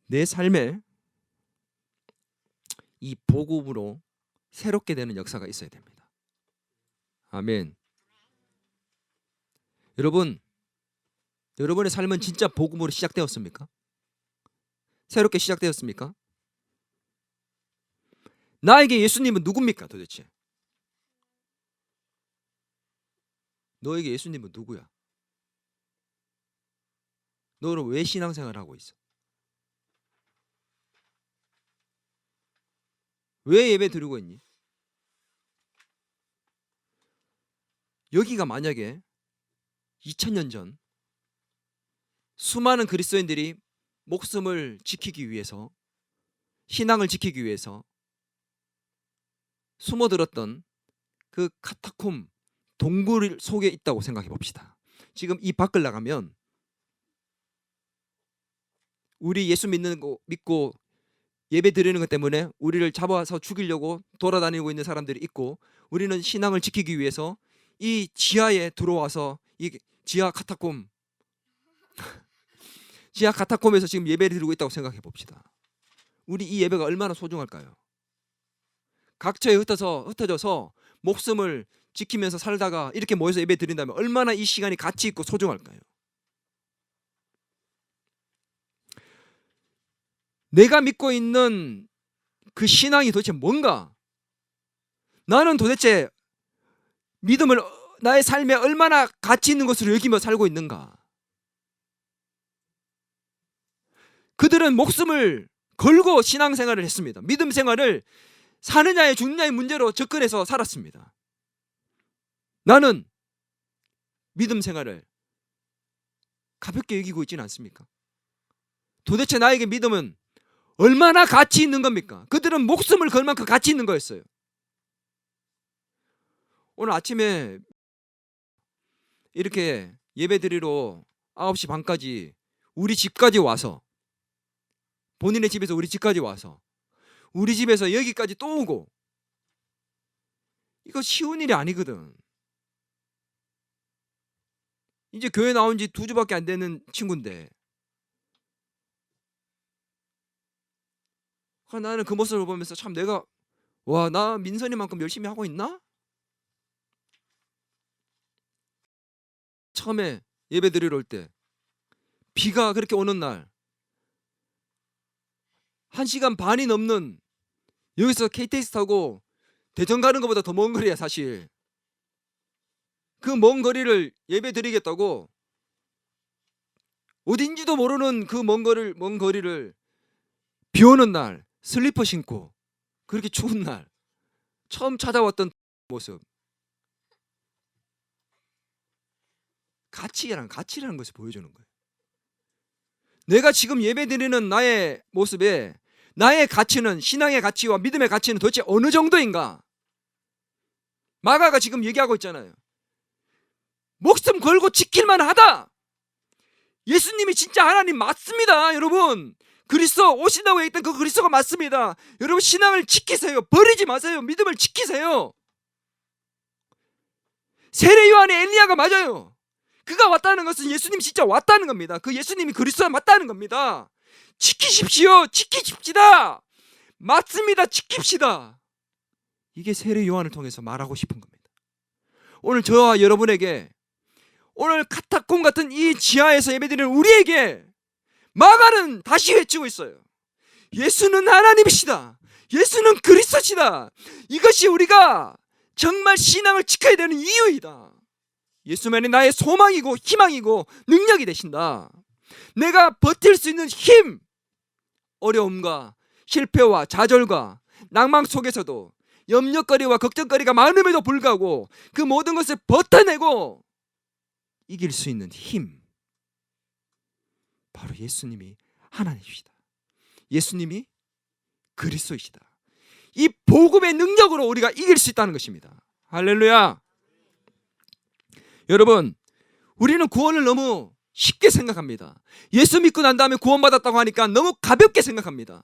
내 삶에 이 복음으로 새롭게 되는 역사가 있어야 됩니다. 아멘. 여러분, 여러분의 삶은 진짜 복음으로 시작되었습니까? 새롭게 시작되었습니까? 나에게 예수님은 누굽니까 도대체? 너에게 예수님은 누구야? 너는 왜 신앙생활을 하고 있어? 왜 예배 드리고 있니? 여기가 만약에 2000년 전 수많은 그리스도인들이 목숨을 지키기 위해서, 신앙을 지키기 위해서 숨어들었던 그 카타콤 동굴 속에 있다고 생각해 봅시다. 지금 이 밖을 나가면 우리 예수 믿고 예배 드리는 것 때문에 우리를 잡아서 죽이려고 돌아다니고 있는 사람들이 있고, 우리는 신앙을 지키기 위해서 이 지하에 들어와서 이 지하 카타콤에서 지금 예배를 드리고 있다고 생각해 봅시다. 우리 이 예배가 얼마나 소중할까요? 각처에 흩어져서 목숨을 지키면서 살다가 이렇게 모여서 예배 드린다면 얼마나 이 시간이 가치 있고 소중할까요? 내가 믿고 있는 그 신앙이 도대체 뭔가? 나는 도대체 믿음을 나의 삶에 얼마나 가치 있는 것으로 여기며 살고 있는가? 그들은 목숨을 걸고 신앙생활을 했습니다. 믿음 생활을 사느냐의 죽느냐의 문제로 접근해서 살았습니다. 나는 믿음 생활을 가볍게 여기고 있지는 않습니까? 도대체 나에게 믿음은 얼마나 가치 있는 겁니까? 그들은 목숨을 걸 만큼 가치 있는 거였어요. 오늘 아침에 이렇게 예배드리러 9시 반까지 우리 집까지 와서, 본인의 집에서 우리 집까지 와서 우리 집에서 여기까지 또 오고, 이거 쉬운 일이 아니거든. 이제 교회 나온 지 2주밖에 안 되는 친구인데, 나는 그 모습을 보면서 참 내가, 와, 나 민선이만큼 열심히 하고 있나? 처음에 예배 드리러 올 때 비가 그렇게 오는 날 1시간 반이 넘는, 여기서 KTX 타고 대전 가는 것보다 더 먼 거리야 사실. 그 먼 거리를 예배 드리겠다고 어딘지도 모르는 그 먼 거리를 비 오는 날 슬리퍼 신고, 그렇게 추운 날 처음 찾아왔던 모습. 가치라는 것을 보여주는 거예요. 내가 지금 예배드리는 나의 모습에 나의 가치는, 신앙의 가치와 믿음의 가치는 도대체 어느 정도인가? 마가가 지금 얘기하고 있잖아요. 목숨 걸고 지킬만 하다. 예수님이 진짜 하나님 맞습니다. 여러분, 그리스도 오신다고 했던 그 그리스도가 맞습니다. 여러분, 신앙을 지키세요. 버리지 마세요. 믿음을 지키세요. 세례 요한의 엘리야가 맞아요. 그가 왔다는 것은 예수님 진짜 왔다는 겁니다. 그 예수님이 그리스도가 맞다는 겁니다. 지키십시오. 지키십시다. 맞습니다. 지킵시다. 이게 세례 요한을 통해서 말하고 싶은 겁니다. 오늘 저와 여러분에게, 오늘 카타콤 같은 이 지하에서 예배드리는 우리에게 마가는 다시 외치고 있어요. 예수는 하나님이시다. 예수는 그리스도시다. 이것이 우리가 정말 신앙을 지켜야 되는 이유이다. 예수만이 나의 소망이고 희망이고 능력이 되신다. 내가 버틸 수 있는 힘, 어려움과 실패와 좌절과 낭망 속에서도 염려거리와 걱정거리가 많음에도 불구하고 그 모든 것을 버텨내고 이길 수 있는 힘, 바로 예수님이 하나님이시다. 예수님이 그리스도이시다. 이 복음의 능력으로 우리가 이길 수 있다는 것입니다. 할렐루야. 여러분, 우리는 구원을 너무 쉽게 생각합니다. 예수 믿고 난 다음에 구원받았다고 하니까 너무 가볍게 생각합니다.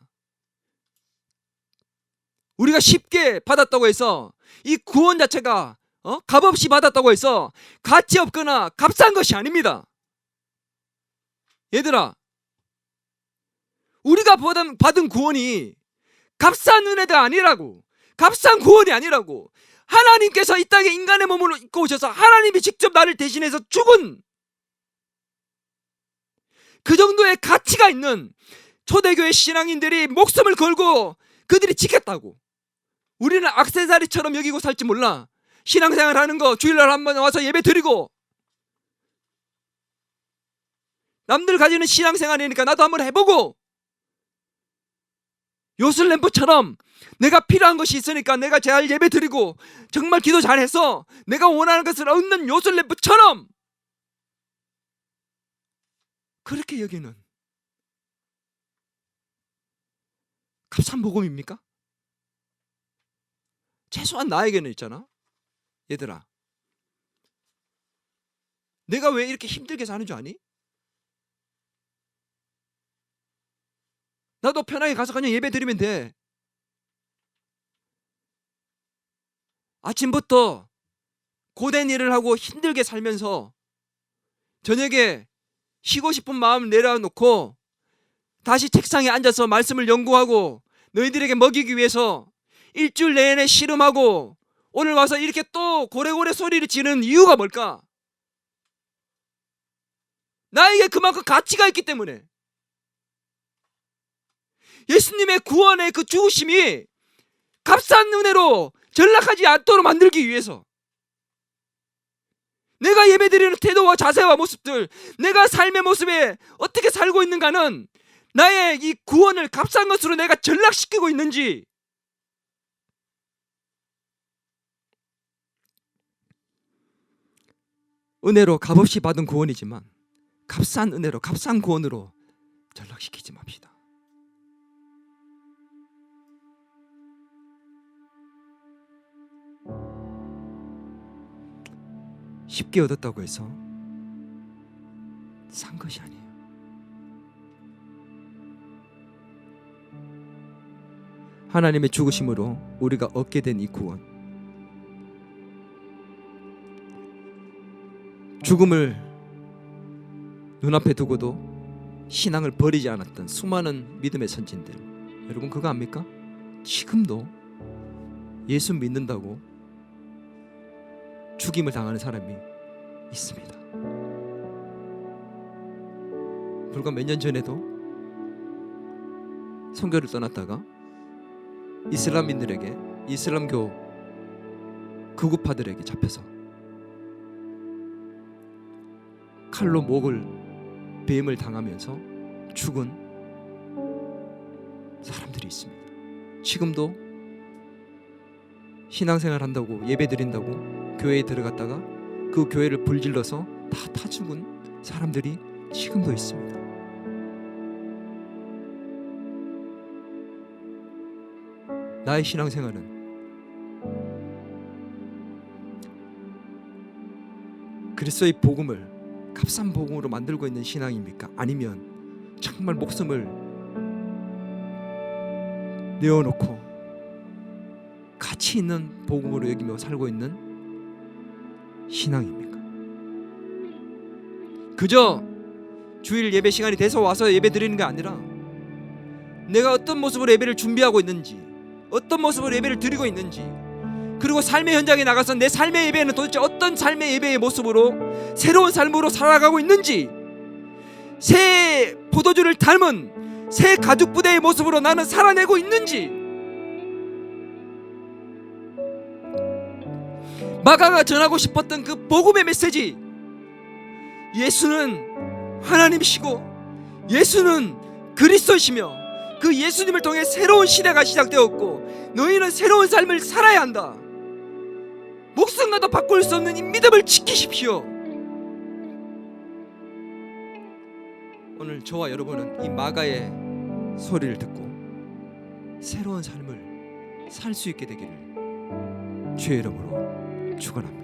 우리가 쉽게 받았다고 해서 이 구원 자체가 값없이 받았다고 해서 가치 없거나 값싼 것이 아닙니다. 얘들아, 우리가 받은 구원이 값싼 은혜가 아니라고, 값싼 구원이 아니라고. 하나님께서 이 땅에 인간의 몸으로 입고 오셔서 하나님이 직접 나를 대신해서 죽은, 그 정도의 가치가 있는 초대교회 신앙인들이 목숨을 걸고 그들이 지켰다고. 우리는 액세서리처럼 여기고 살지 몰라. 신앙생활 하는 거 주일날 한번 와서 예배 드리고, 남들 가지는 신앙생활이니까 나도 한번 해보고, 요술램프처럼 내가 필요한 것이 있으니까 내가 잘 예배 드리고 정말 기도 잘해서 내가 원하는 것을 얻는 요술램프처럼 그렇게 여기는 값싼 복음입니까? 최소한 나에게는 있잖아. 얘들아, 내가 왜 이렇게 힘들게 사는 줄 아니? 나도 편하게 가서 그냥 예배 드리면 돼. 아침부터 고된 일을 하고 힘들게 살면서 저녁에 쉬고 싶은 마음 내려놓고 다시 책상에 앉아서 말씀을 연구하고 너희들에게 먹이기 위해서 일주일 내내 씨름하고 오늘 와서 이렇게 또 고래고래 소리를 지르는 이유가 뭘까? 나에게 그만큼 가치가 있기 때문에. 예수님의 구원의 그 죽으심이 값싼 은혜로 전락하지 않도록 만들기 위해서, 내가 예배드리는 태도와 자세와 모습들, 내가 삶의 모습에 어떻게 살고 있는가는 나의 이 구원을 값싼 것으로 내가 전락시키고 있는지, 은혜로 값없이 받은 구원이지만 값싼 은혜로 값싼 구원으로 전락시키지 맙시다. 쉽게 얻었다고 해서 산 것이 아니에요. 하나님의 죽으심으로 우리가 얻게 된 이 구원, 죽음을 눈앞에 두고도 신앙을 버리지 않았던 수많은 믿음의 선진들, 여러분 그거 압니까? 지금도 예수 믿는다고 죽임을 당하는 사람이 있습니다. 불과 몇 년 전에도 선교를 떠났다가 이슬람인들에게, 이슬람교 극우파들에게 잡혀서 칼로 목을 베임을 당하면서 죽은 사람들이 있습니다. 지금도 신앙생활 한다고, 예배 드린다고 교회에 들어갔다가 그 교회를 불질러서 다 죽은 사람들이 지금도 있습니다. 나의 신앙생활은 그리스도의 복음을 값싼 복음으로 만들고 있는 신앙입니까? 아니면 정말 목숨을 내어놓고 가치 있는 복음으로 여기며 살고 있는 신앙입니까? 그저 주일 예배 시간이 돼서 와서 예배 드리는 게 아니라 내가 어떤 모습으로 예배를 준비하고 있는지, 어떤 모습으로 예배를 드리고 있는지, 그리고 삶의 현장에 나가서 내 삶의 예배는 도대체 어떤 삶의 예배의 모습으로 새로운 삶으로 살아가고 있는지, 새 포도주를 닮은 새 가죽 부대의 모습으로 나는 살아내고 있는지, 마가가 전하고 싶었던 그 복음의 메시지, 예수는 하나님이시고 예수는 그리스도이시며 그 예수님을 통해 새로운 시대가 시작되었고 너희는 새로운 삶을 살아야 한다, 목숨과도 바꿀 수 없는 이 믿음을 지키십시오. 오늘 저와 여러분은 이 마가의 소리를 듣고 새로운 삶을 살 수 있게 되기를 주의 이름으로 축원합니다.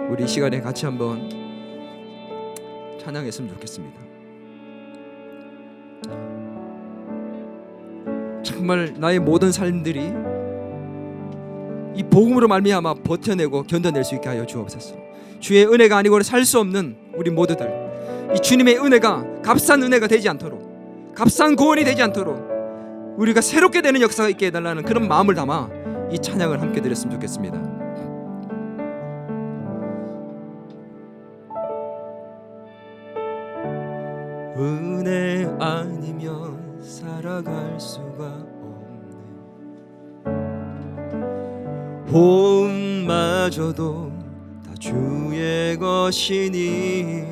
우리 이 시간에 같이 한번 찬양했으면 좋겠습니다. 정말 나의 모든 삶들이 이 복음으로 말미암아 버텨내고 견뎌낼 수 있게 하여 주옵소서. 주의 은혜가 아니고는 살 수 없는 우리 모두들, 이 주님의 은혜가 값싼 은혜가 되지 않도록, 값싼 구원이 되지 않도록 우리가 새롭게 되는 역사가 있게 해달라는 그런 마음을 담아 이 찬양을 함께 드렸으면 좋겠습니다. 은혜 아니면 살아갈 수가 없네. 호흡마저도 다 주의 것이니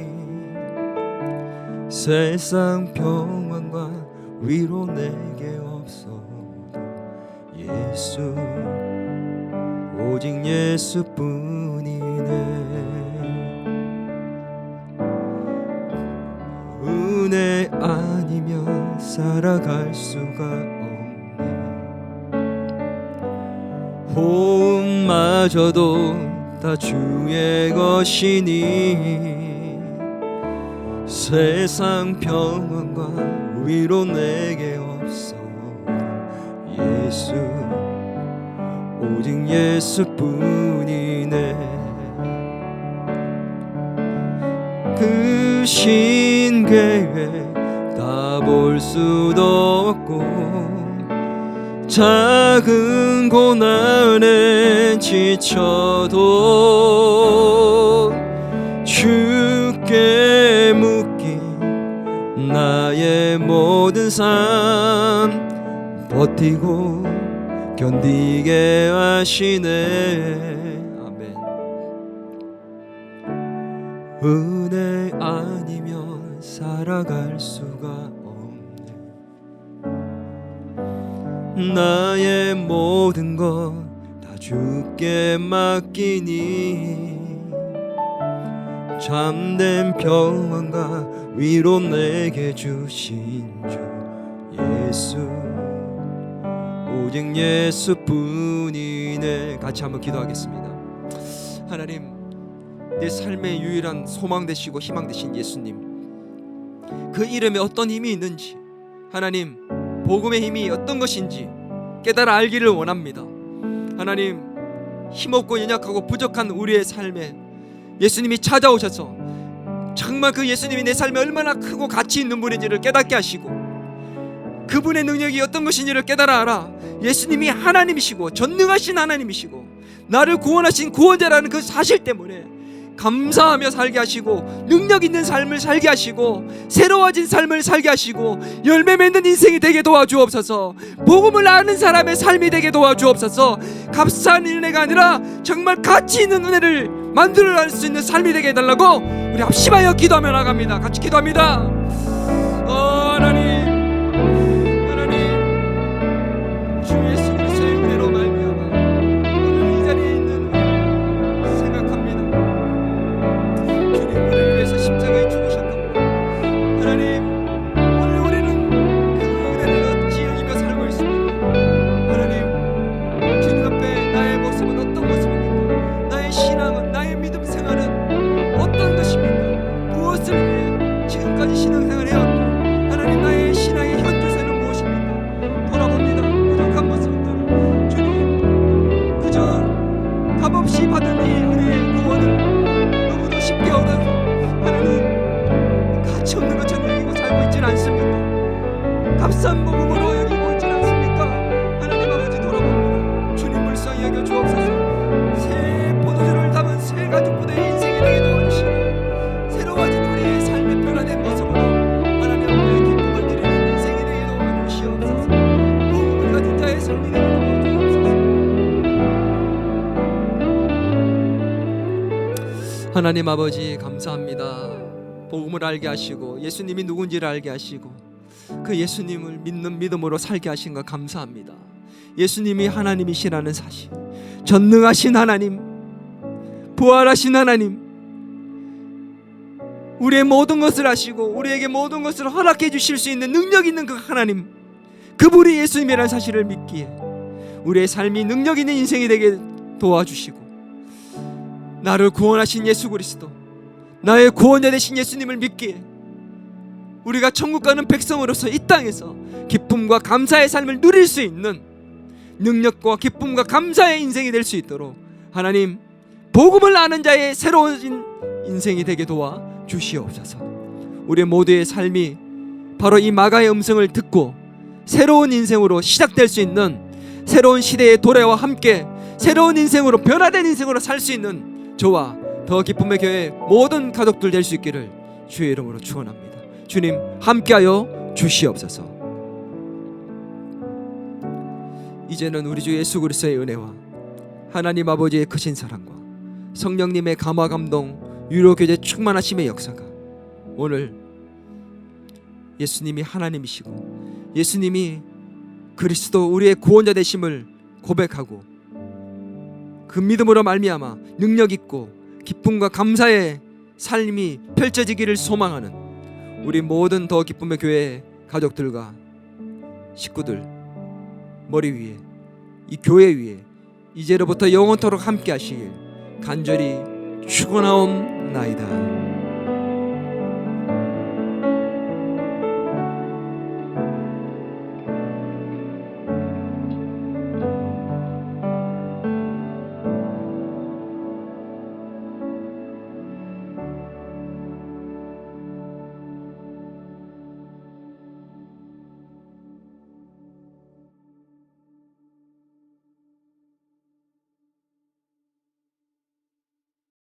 세상 평안과 위로 내게 없어도 예수, 오직 예수뿐이네. 은혜 아니면 살아갈 수가 없네. 호흡마저도 다 주의 것이니 세상 평안과 위로 내게 없어 예수, 오직 예수뿐이네. 그 신계획 다 볼 수도 없고 작은 고난에 지쳐도 주께 묶인 나의 모든 삶 버티고 견디게 하시네. 아멘. 은혜 아니면 살아갈 수가 없네. 나의 모든 것 다 주께 맡기니 참된 평안과 위로 내게 주신 주 예수, 오직 예수뿐이네. 같이 한번 기도하겠습니다. 하나님, 내 삶의 유일한 소망 되시고 희망 되신 예수님, 그 이름에 어떤 힘이 있는지, 하나님 복음의 힘이 어떤 것인지 깨달아 알기를 원합니다. 하나님, 힘없고 연약하고 부족한 우리의 삶에 예수님이 찾아오셔서 정말 그 예수님이 내 삶에 얼마나 크고 가치 있는 분인지를 깨닫게 하시고, 그분의 능력이 어떤 것인지를 깨달아 알아 예수님이 하나님이시고 전능하신 하나님이시고 나를 구원하신 구원자라는 그 사실 때문에 감사하며 살게 하시고, 능력 있는 삶을 살게 하시고, 새로워진 삶을 살게 하시고, 열매 맺는 인생이 되게 도와주옵소서. 복음을 아는 사람의 삶이 되게 도와주옵소서. 값싼 은혜가 아니라 정말 가치 있는 은혜를 만들어낼 수 있는 삶이 되게 해달라고 우리 합심하여 기도하며 나갑니다. 같이 기도합니다. 하나님, 주 예수 그리스도의 은혜로 말미암아 오늘 이 자리에 있는 생각합니다. 주님, 우리를 위해서 십자가에 죽으셨겁니다. 하나님, 오늘 우리는 그 은혜를 어찌 여기며 살고 있습니까? 하나님, 주님 앞에 나의 모습은 어떤 모습입니까? 나의 신앙은, 나의 믿음 생활은 어떤 것입니까? 무엇을 위해 지금까지 신앙생활을 해왔고, 하나님, 나의 신앙의 현주소는 무엇입니까? 돌아봅니다. 부족한 모습들, 주님, 그저 값없이 받은 이 은혜의 구원을 너무도 쉽게 얻어서 하나님 가치 없는 것처럼 여기고 살고 있지는 않습니까? 값싼 복음으로 여기고 있지는 않습니까? 하나님 아버지, 돌아봅니다. 주님 불쌍히 여겨 주옵소서. 새 포도주를 담은 새 가죽부대의 인생이 되게 도와주시고, 새로워진 우리의 삶의 변화된 모습으로 하나님 앞에 기쁨을 드리는 인생이 되게 도와주시옵소서. 복음을 가진 자의 삶이 되게 도와주옵소서. 하나님 아버지, 감사합니다. 복음을 알게 하시고 예수님이 누군지를 알게 하시고 그 예수님을 믿는 믿음으로 살게 하신 것 감사합니다. 예수님이 하나님이시라는 사실, 전능하신 하나님, 부활하신 하나님, 우리의 모든 것을 아시고 우리에게 모든 것을 허락해 주실 수 있는 능력 있는 그 하나님, 그분이 예수님이라는 사실을 믿기에 우리의 삶이 능력 있는 인생이 되게 도와주시고, 나를 구원하신 예수 그리스도, 나의 구원자 되신 예수님을 믿기에 우리가 천국 가는 백성으로서 이 땅에서 기쁨과 감사의 삶을 누릴 수 있는 능력과 기쁨과 감사의 인생이 될 수 있도록 하나님, 복음을 아는 자의 새로운 인생이 되게 도와 주시옵소서. 우리 모두의 삶이 바로 이 마가의 음성을 듣고 새로운 인생으로 시작될 수 있는, 새로운 시대의 도래와 함께 새로운 인생으로, 변화된 인생으로 살 수 있는 저와 더 기쁨의 교회 모든 가족들 될 수 있기를 주의 이름으로 축원합니다. 주님, 함께하여 주시옵소서. 이제는 우리 주 예수 그리스도의 은혜와 하나님 아버지의 크신 사랑과 성령님의 감화 감동 위로 교제 충만하심의 역사가 오늘 예수님이 하나님이시고 예수님이 그리스도 우리의 구원자 되심을 고백하고 그 믿음으로 말미암아 능력 있고 기쁨과 감사의 삶이 펼쳐지기를 소망하는 우리 모든 더 기쁨의 교회 가족들과 식구들 머리 위에, 이 교회 위에 이제로부터 영원토록 함께 하시길 간절히 축원하옵나이다.